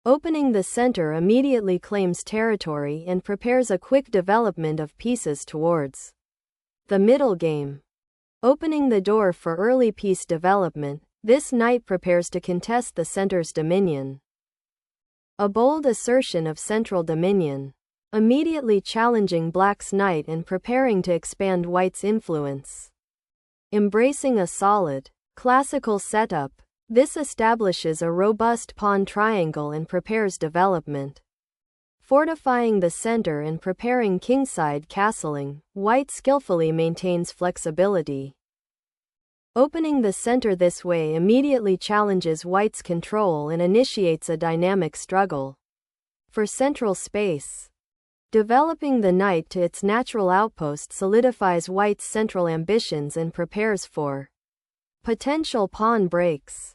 Opening the center immediately claims territory and prepares a quick development of pieces towards the middle game. Opening the door for early piece development, this knight prepares to contest the center's dominion. A bold assertion of central dominion, immediately challenging black's knight and preparing to expand white's influence. Embracing a solid, classical setup, this establishes a robust pawn triangle and prepares development. Fortifying the center and preparing kingside castling, white skillfully maintains flexibility. Opening the center this way immediately challenges white's control and initiates a dynamic struggle for central space. Developing the knight to its natural outpost solidifies white's central ambitions and prepares for potential pawn breaks.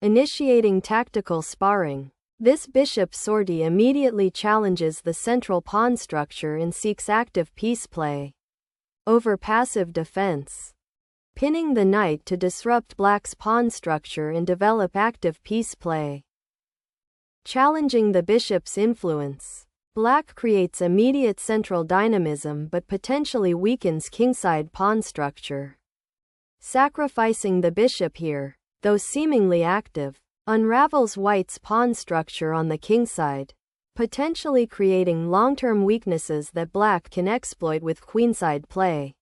Initiating tactical sparring, this bishop sortie immediately challenges the central pawn structure and seeks active piece play over passive defense. Pinning the knight to disrupt black's pawn structure and develop active piece play. Challenging the bishop's influence, black creates immediate central dynamism but potentially weakens kingside pawn structure. Sacrificing the bishop here, though seemingly active, unravels white's pawn structure on the kingside, potentially creating long-term weaknesses that black can exploit with queenside play.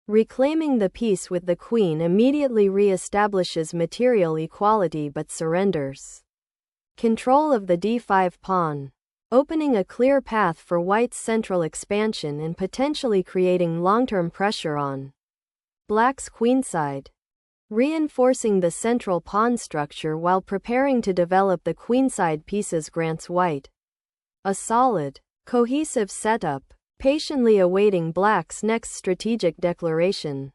Reclaiming the piece with the queen immediately re-establishes material equality but surrenders control of the d5 pawn, opening a clear path for white's central expansion and potentially creating long-term pressure on black's queenside. Reinforcing the central pawn structure while preparing to develop the queenside pieces grants white a solid, cohesive setup, patiently awaiting black's next strategic declaration.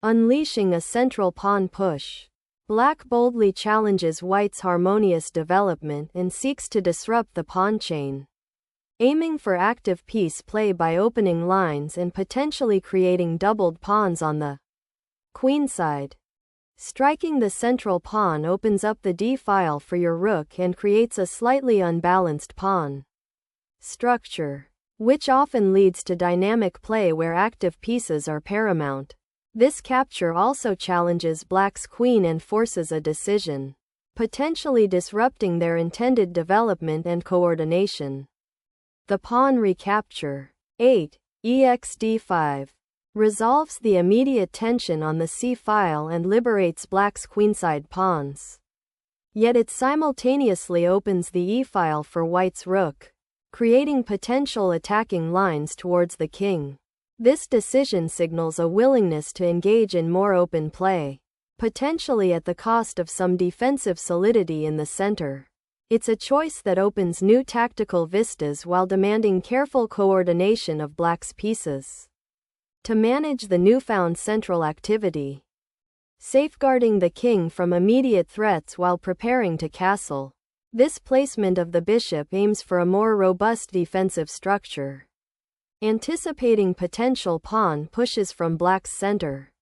Unleashing a central pawn push, black boldly challenges white's harmonious development and seeks to disrupt the pawn chain, aiming for active piece play by opening lines and potentially creating doubled pawns on the queenside. Striking the central pawn opens up the d-file for your rook and creates a slightly unbalanced pawn structure, which often leads to dynamic play where active pieces are paramount. This capture also challenges black's queen and forces a decision, potentially disrupting their intended development and coordination. The pawn recapture, 8, exd5, resolves the immediate tension on the c-file and liberates black's queenside pawns. Yet it simultaneously opens the e-file for white's rook, creating potential attacking lines towards the king. This decision signals a willingness to engage in more open play, potentially at the cost of some defensive solidity in the center. It's a choice that opens new tactical vistas while demanding careful coordination of black's pieces to manage the newfound central activity. Safeguarding the king from immediate threats while preparing to castle. This placement of the bishop aims for a more robust defensive structure, anticipating potential pawn pushes from black's center.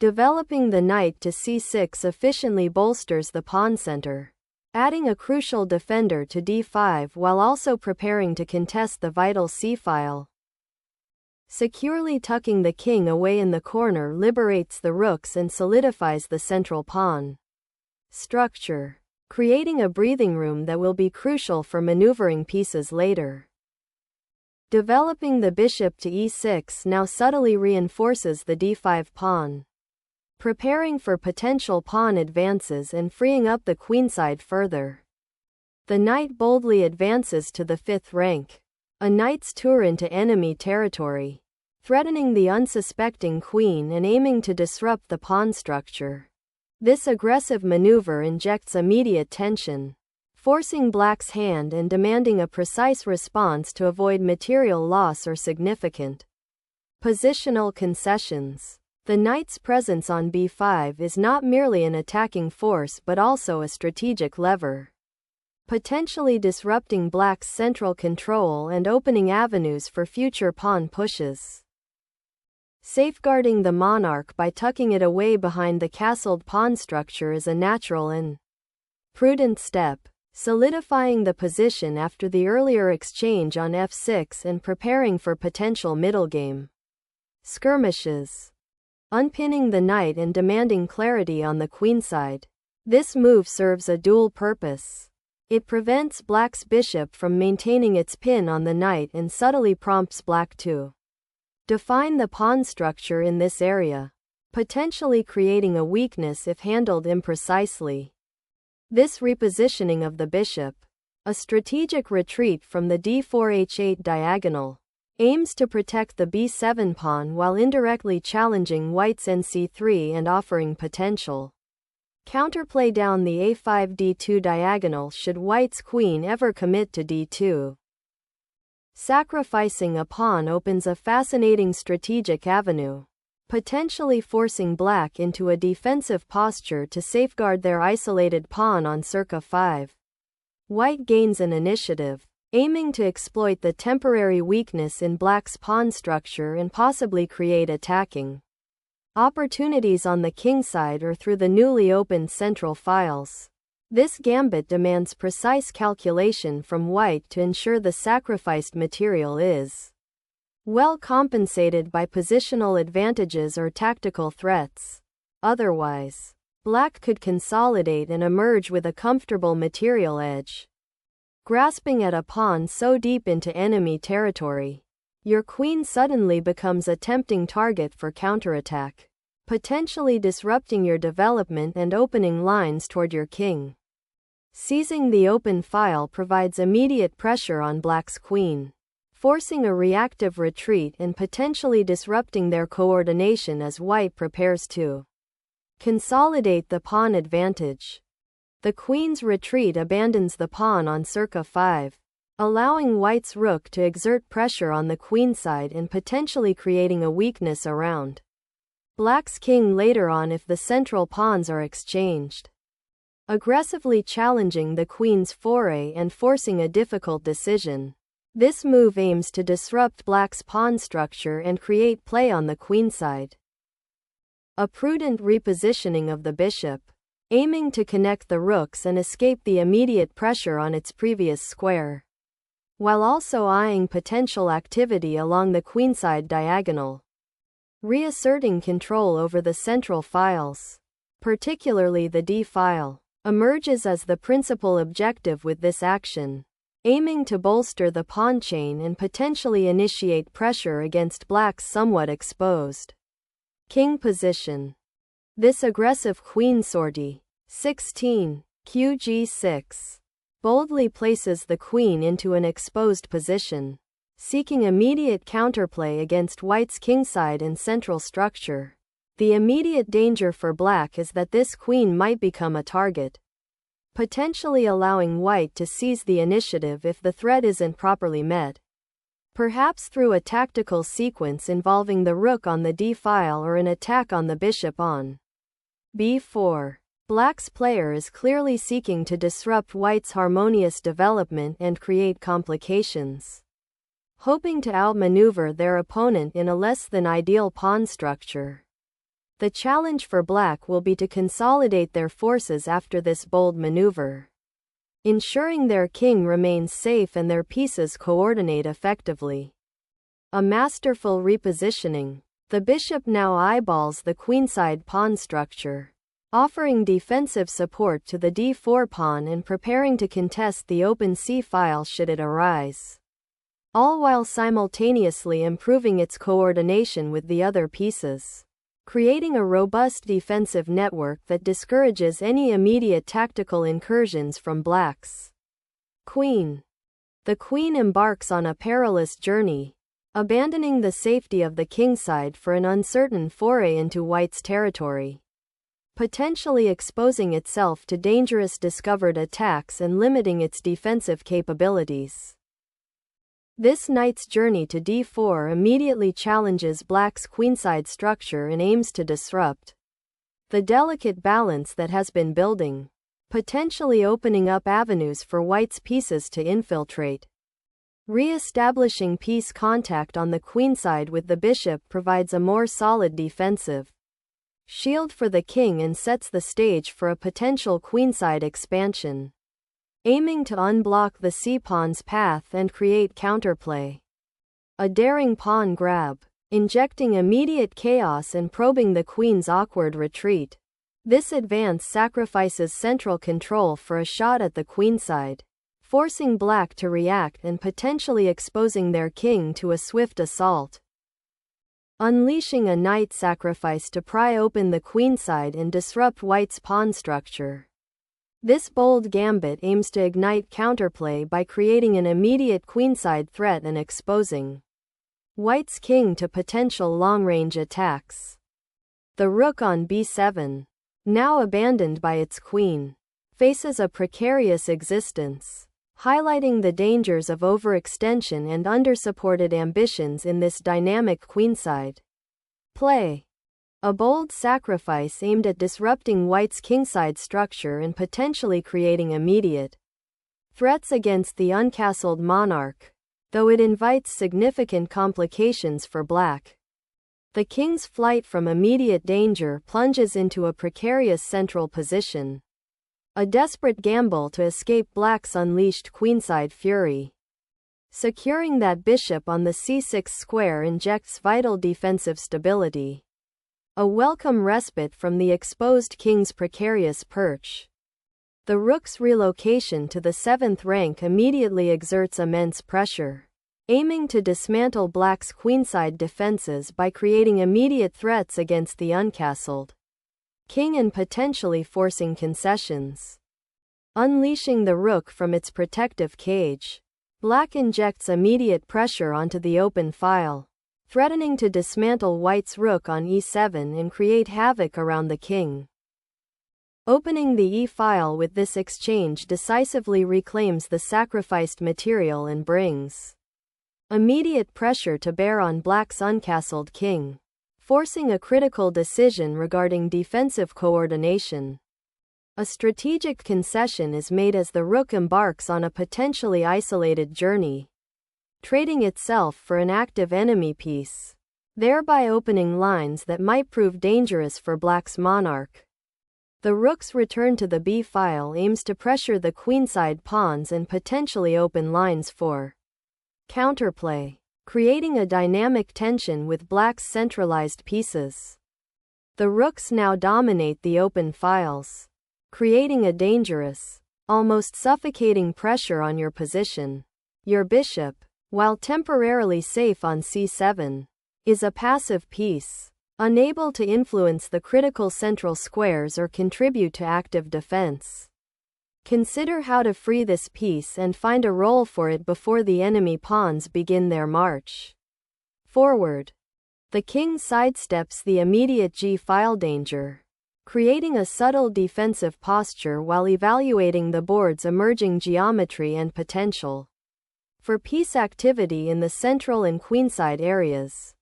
Developing the knight to c6 efficiently bolsters the pawn center, adding a crucial defender to d5 while also preparing to contest the vital c-file. Securely tucking the king away in the corner liberates the rooks and solidifies the central pawn structure, creating a breathing room that will be crucial for maneuvering pieces later. Developing the bishop to e6 now subtly reinforces the d5 pawn, preparing for potential pawn advances and freeing up the queenside further. The knight boldly advances to the 5th rank, a knight's tour into enemy territory, threatening the unsuspecting queen and aiming to disrupt the pawn structure. This aggressive maneuver injects immediate tension, forcing black's hand and demanding a precise response to avoid material loss or significant positional concessions. The knight's presence on b5 is not merely an attacking force but also a strategic lever, potentially disrupting black's central control and opening avenues for future pawn pushes. Safeguarding the monarch by tucking it away behind the castled pawn structure is a natural and prudent step. solidifying the position after the earlier exchange on f6 and preparing for potential middle game skirmishes, unpinning the knight and demanding clarity on the queenside. This move serves a dual purpose. It prevents black's bishop from maintaining its pin on the knight and subtly prompts black to define the pawn structure in this area, potentially creating a weakness if handled imprecisely. This repositioning of the bishop, a strategic retreat from the d4-h8 diagonal, aims to protect the b7 pawn while indirectly challenging white's nc3 and offering potential counterplay down the a5-d2 diagonal should white's queen ever commit to d2. Sacrificing a pawn opens a fascinating strategic avenue, potentially forcing black into a defensive posture to safeguard their isolated pawn on circa 5. White gains an initiative, aiming to exploit the temporary weakness in black's pawn structure and possibly create attacking opportunities on the kingside or through the newly opened central files. This gambit demands precise calculation from white to ensure the sacrificed material is well compensated by positional advantages or tactical threats. Otherwise, black could consolidate and emerge with a comfortable material edge. Grasping at a pawn so deep into enemy territory, your queen suddenly becomes a tempting target for counterattack, potentially disrupting your development and opening lines toward your king. Seizing the open file provides immediate pressure on black's queen, forcing a reactive retreat and potentially disrupting their coordination as white prepares to consolidate the pawn advantage. The queen's retreat abandons the pawn on circa 5, allowing white's rook to exert pressure on the queenside and potentially creating a weakness around black's king later on if the central pawns are exchanged. Aggressively challenging the queen's foray and forcing a difficult decision. This move aims to disrupt black's pawn structure and create play on the queenside. A prudent repositioning of the bishop, aiming to connect the rooks and escape the immediate pressure on its previous square, while also eyeing potential activity along the queenside diagonal. Reasserting control over the central files, particularly the d file, emerges as the principal objective with this action, aiming to bolster the pawn chain and potentially initiate pressure against black's somewhat exposed king position. This aggressive queen sortie, 16, qg6, boldly places the queen into an exposed position, seeking immediate counterplay against white's kingside and central structure. The immediate danger for black is that this queen might become a target, potentially allowing white to seize the initiative if the threat isn't properly met, perhaps through a tactical sequence involving the rook on the d-file or an attack on the bishop on b4. Black's player is clearly seeking to disrupt white's harmonious development and create complications, hoping to outmaneuver their opponent in a less than ideal pawn structure. The challenge for black will be to consolidate their forces after this bold maneuver, ensuring their king remains safe and their pieces coordinate effectively. A masterful repositioning. The bishop now eyeballs the queenside pawn structure, offering defensive support to the d4 pawn and preparing to contest the open c-file should it arise, all while simultaneously improving its coordination with the other pieces, creating a robust defensive network that discourages any immediate tactical incursions from black's queen. The queen embarks on a perilous journey, abandoning the safety of the kingside for an uncertain foray into white's territory, potentially exposing itself to dangerous discovered attacks and limiting its defensive capabilities. This knight's journey to d4 immediately challenges black's queenside structure and aims to disrupt the delicate balance that has been building, potentially opening up avenues for white's pieces to infiltrate. Re-establishing piece contact on the queenside with the bishop provides a more solid defensive shield for the king and sets the stage for a potential queenside expansion. aiming to unblock the c-pawn's path and create counterplay. A daring pawn grab, injecting immediate chaos and probing the queen's awkward retreat. This advance sacrifices central control for a shot at the queenside, forcing black to react and potentially exposing their king to a swift assault. Unleashing a knight sacrifice to pry open the queenside and disrupt white's pawn structure. This bold gambit aims to ignite counterplay by creating an immediate queenside threat and exposing white's king to potential long-range attacks. The rook on b7, now abandoned by its queen, faces a precarious existence, highlighting the dangers of overextension and undersupported ambitions in this dynamic queenside play. A bold sacrifice aimed at disrupting white's kingside structure and potentially creating immediate threats against the uncastled monarch, though it invites significant complications for black. The king's flight from immediate danger plunges into a precarious central position. A desperate gamble to escape black's unleashed queenside fury. Securing that bishop on the c6 square injects vital defensive stability. A welcome respite from the exposed king's precarious perch. The rook's relocation to the 7th rank immediately exerts immense pressure, aiming to dismantle black's queenside defenses by creating immediate threats against the uncastled king and potentially forcing concessions. Unleashing the rook from its protective cage, black injects immediate pressure onto the open file, threatening to dismantle white's rook on e7 and create havoc around the king. Opening the e-file with this exchange decisively reclaims the sacrificed material and brings immediate pressure to bear on black's uncastled king, forcing a critical decision regarding defensive coordination. A strategic concession is made as the rook embarks on a potentially isolated journey, trading itself for an active enemy piece, thereby opening lines that might prove dangerous for black's monarch. The rook's return to the b-file aims to pressure the queenside pawns and potentially open lines for counterplay, creating a dynamic tension with black's centralized pieces. The rooks now dominate the open files, creating a dangerous, almost suffocating pressure on your position. Your bishop, while temporarily safe on c7, is a passive piece, unable to influence the critical central squares or contribute to active defense. Consider how to free this piece and find a role for it before the enemy pawns begin their march forward. The king sidesteps the immediate g-file danger, creating a subtle defensive posture while evaluating the board's emerging geometry and potential for piece activity in the central and queenside areas.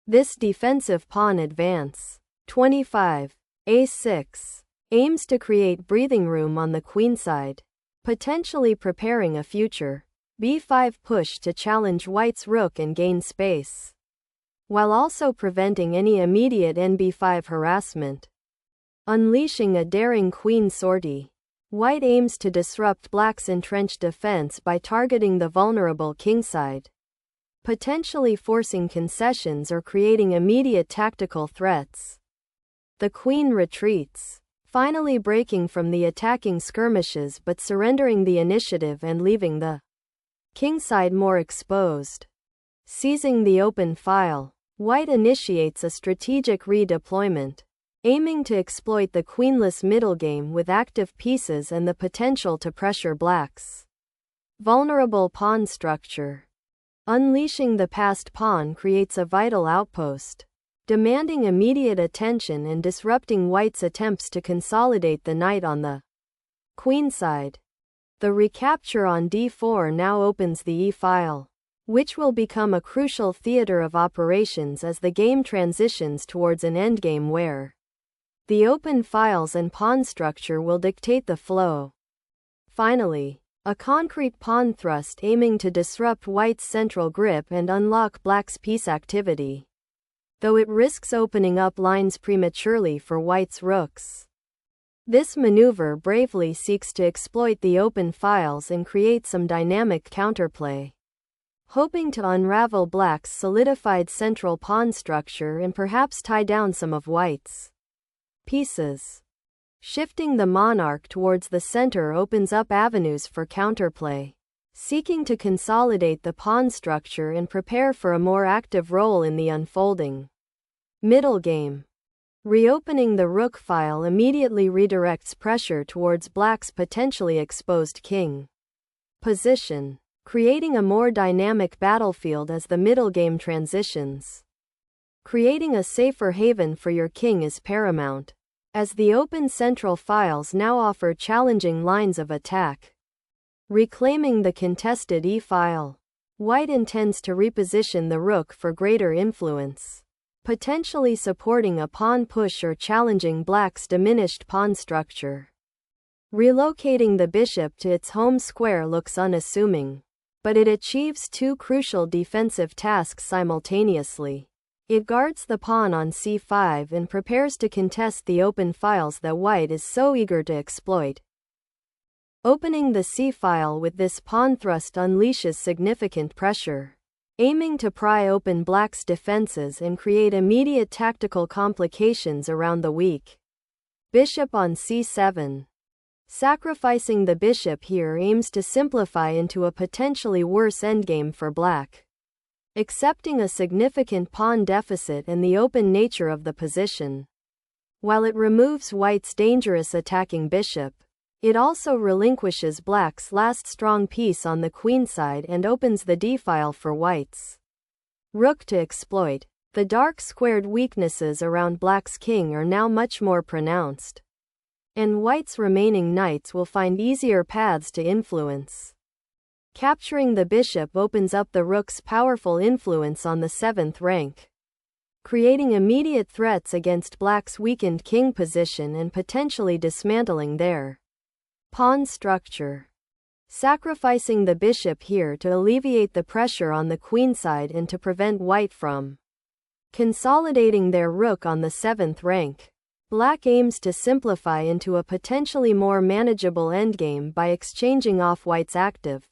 This defensive pawn advance, 25, a6, aims to create breathing room on the queenside, potentially preparing a future b5 push to challenge white's rook and gain space, while also preventing any immediate nb5 harassment. Unleashing a daring queen sortie, white aims to disrupt black's entrenched defense by targeting the vulnerable kingside, potentially forcing concessions or creating immediate tactical threats. The queen retreats, finally breaking from the attacking skirmishes but surrendering the initiative and leaving the kingside more exposed. Seizing the open file, white initiates a strategic redeployment, aiming to exploit the queenless middle game with active pieces and the potential to pressure black's vulnerable pawn structure. Unleashing the passed pawn creates a vital outpost, demanding immediate attention and disrupting white's attempts to consolidate the knight on the queenside. The recapture on d4 now opens the e-file, which will become a crucial theater of operations as the game transitions towards an endgame where the open files and pawn structure will dictate the flow. Finally, a concrete pawn thrust aiming to disrupt white's central grip and unlock black's piece activity, though it risks opening up lines prematurely for white's rooks. This maneuver bravely seeks to exploit the open files and create some dynamic counterplay, hoping to unravel black's solidified central pawn structure and perhaps tie down some of white's pieces. Shifting the monarch towards the center opens up avenues for counterplay, seeking to consolidate the pawn structure and prepare for a more active role in the unfolding middle game. Reopening the rook file immediately redirects pressure towards black's potentially exposed king position, creating a more dynamic battlefield as the middle game transitions. Creating a safer haven for your king is paramount, as the open central files now offer challenging lines of attack. Reclaiming the contested e-file. White intends to reposition the rook for greater influence, potentially supporting a pawn push or challenging black's diminished pawn structure. Relocating the bishop to its home square looks unassuming, but it achieves two crucial defensive tasks simultaneously. It guards the pawn on c5 and prepares to contest the open files that white is so eager to exploit. Opening the c-file with this pawn thrust unleashes significant pressure, aiming to pry open black's defenses and create immediate tactical complications around the weak bishop on c7. Sacrificing the bishop here aims to simplify into a potentially worse endgame for black, accepting a significant pawn deficit and the open nature of the position. While it removes white's dangerous attacking bishop, it also relinquishes black's last strong piece on the queenside and opens the d-file for white's rook to exploit. The dark squared weaknesses around black's king are now much more pronounced, and white's remaining knights will find easier paths to influence. Capturing the bishop opens up the rook's powerful influence on the 7th rank, creating immediate threats against black's weakened king position and potentially dismantling their pawn structure. Sacrificing the bishop here to alleviate the pressure on the queenside and to prevent white from consolidating their rook on the 7th rank. Black aims to simplify into a potentially more manageable endgame by exchanging off white's active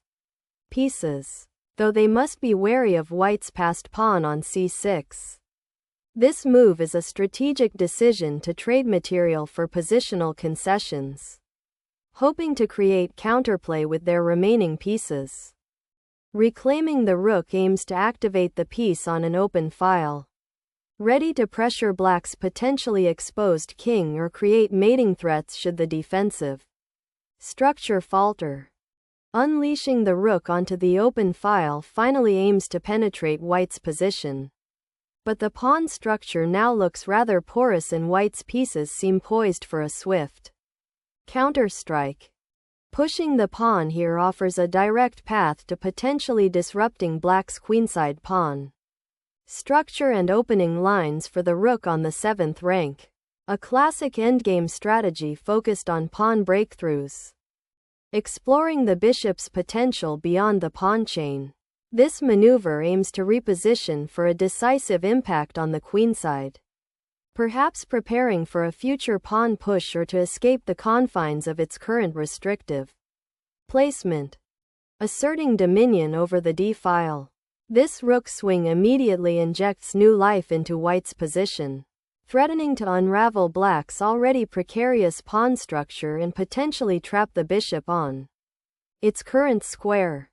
pieces, though they must be wary of white's passed pawn on c6. This move is a strategic decision to trade material for positional concessions, hoping to create counterplay with their remaining pieces. Reclaiming the rook aims to activate the piece on an open file, ready to pressure black's potentially exposed king or create mating threats should the defensive structure falter. Unleashing the rook onto the open file finally aims to penetrate white's position, but the pawn structure now looks rather porous and white's pieces seem poised for a swift counterstrike. Pushing the pawn here offers a direct path to potentially disrupting black's queenside pawn structure and opening lines for the rook on the 7th rank, a classic endgame strategy focused on pawn breakthroughs. Exploring the bishop's potential beyond the pawn chain. This maneuver aims to reposition for a decisive impact on the queenside, perhaps preparing for a future pawn push or to escape the confines of its current restrictive placement. Asserting dominion over the d-file. This rook swing immediately injects new life into white's position, threatening to unravel black's already precarious pawn structure and potentially trap the bishop on its current square.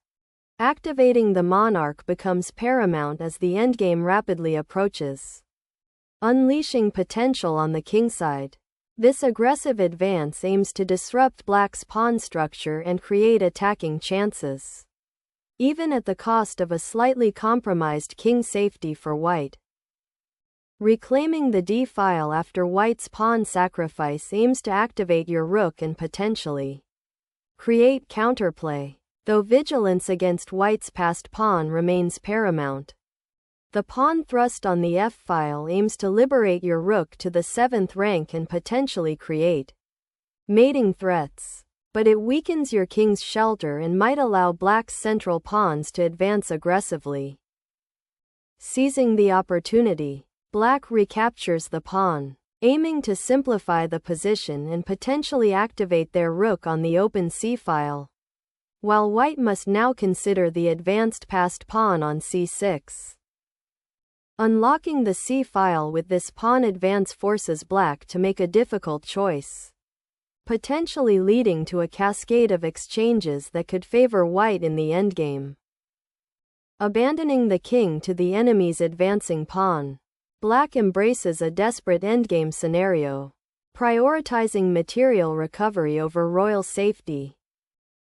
Activating the monarch becomes paramount as the endgame rapidly approaches, unleashing potential on the kingside. This aggressive advance aims to disrupt black's pawn structure and create attacking chances, even at the cost of a slightly compromised king safety for white. Reclaiming the d-file after white's pawn sacrifice aims to activate your rook and potentially create counterplay, though vigilance against white's passed pawn remains paramount. The pawn thrust on the f-file aims to liberate your rook to the 7th rank and potentially create mating threats, but it weakens your king's shelter and might allow black's central pawns to advance aggressively. Seizing the opportunity, black recaptures the pawn, aiming to simplify the position and potentially activate their rook on the open c-file. While white must now consider the advanced passed pawn on c6. Unlocking the c-file with this pawn advance forces black to make a difficult choice, potentially leading to a cascade of exchanges that could favor white in the endgame. Abandoning the king to the enemy's advancing pawn, black embraces a desperate endgame scenario, prioritizing material recovery over royal safety.